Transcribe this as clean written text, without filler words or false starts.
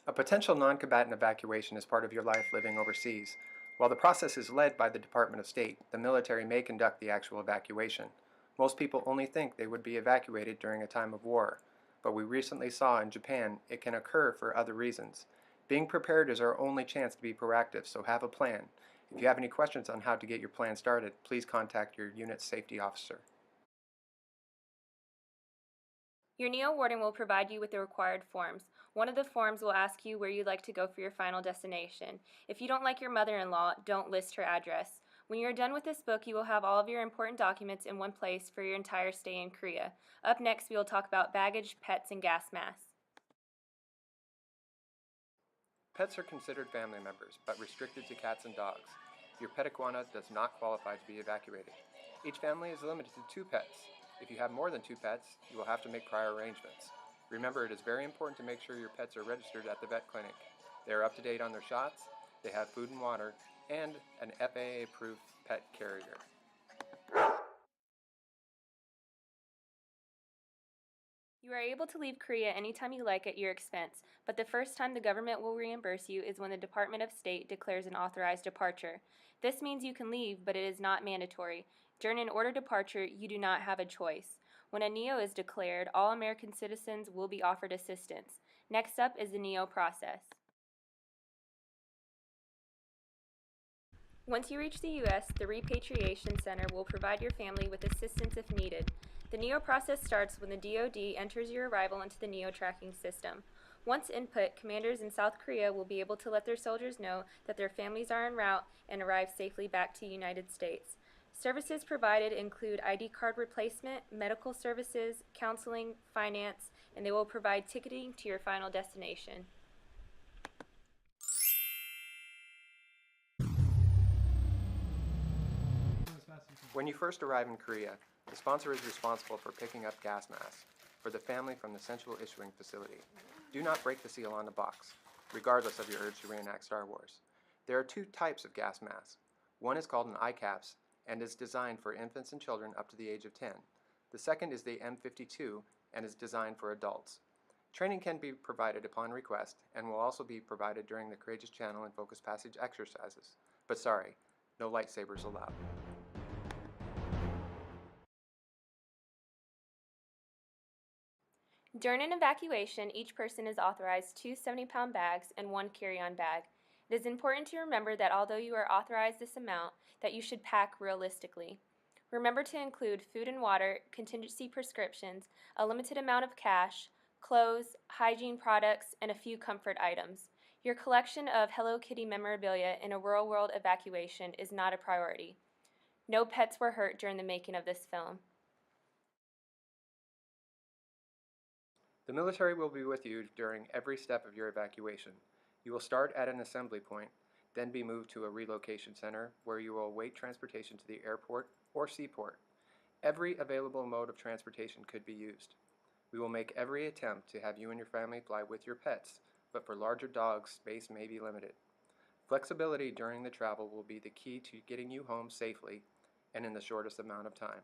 A potential non-combatant evacuation is part of your life living overseas. While the process is led by the Department of State, the military may conduct the actual evacuation. Most people only think they would be evacuated during a time of war, but we recently saw in Japan it can occur for other reasons. Being prepared is our only chance to be proactive, so have a plan. If you have any questions on how to get your plan started, please contact your unit's safety officer. Your NEO warden will provide you with the required forms. One of the forms will ask you where you'd like to go for your final destination. If you don't like your mother-in-law, don't list her address. When you're done with this book, you will have all of your important documents in one place for your entire stay in Korea. Up next, we will talk about baggage, pets, and gas masks. Pets are considered family members, but restricted to cats and dogs. Your pet iguana does not qualify to be evacuated. Each family is limited to 2 pets. If you have more than 2 pets, you will have to make prior arrangements. Remember, it is very important to make sure your pets are registered at the vet clinic. They are up to date on their shots, they have food and water, and an FAA-approved pet carrier. You are able to leave Korea anytime you like at your expense, but the first time the government will reimburse you is when the Department of State declares an authorized departure. This means you can leave, but it is not mandatory. During an ordered departure, you do not have a choice. When a NEO is declared, all American citizens will be offered assistance. Next up is the NEO process. Once you reach the U.S., the Repatriation Center will provide your family with assistance if needed. The NEO process starts when the DoD enters your arrival into the NEO tracking system. Once input, commanders in South Korea will be able to let their soldiers know that their families are en route and arrive safely back to the United States. Services provided include ID card replacement, medical services, counseling, finance, and they will provide ticketing to your final destination. When you first arrive in Korea, the sponsor is responsible for picking up gas masks for the family from the central issuing facility. Do not break the seal on the box, regardless of your urge to reenact Star Wars. There are 2 types of gas masks. One is called an ICAPS and is designed for infants and children up to the age of 10. The second is the M52 and is designed for adults. Training can be provided upon request and will also be provided during the Courageous Channel and Focus Passage exercises. But sorry, no lightsabers allowed. During an evacuation, each person is authorized 2 70-pound bags and 1 carry-on bag. It is important to remember that although you are authorized this amount, that you should pack realistically. Remember to include food and water, contingency prescriptions, a limited amount of cash, clothes, hygiene products, and a few comfort items. Your collection of Hello Kitty memorabilia in a rural world evacuation is not a priority. No pets were hurt during the making of this film. The military will be with you during every step of your evacuation. You will start at an assembly point, then be moved to a relocation center where you will await transportation to the airport or seaport. Every available mode of transportation could be used. We will make every attempt to have you and your family fly with your pets, but for larger dogs, space may be limited. Flexibility during the travel will be the key to getting you home safely and in the shortest amount of time.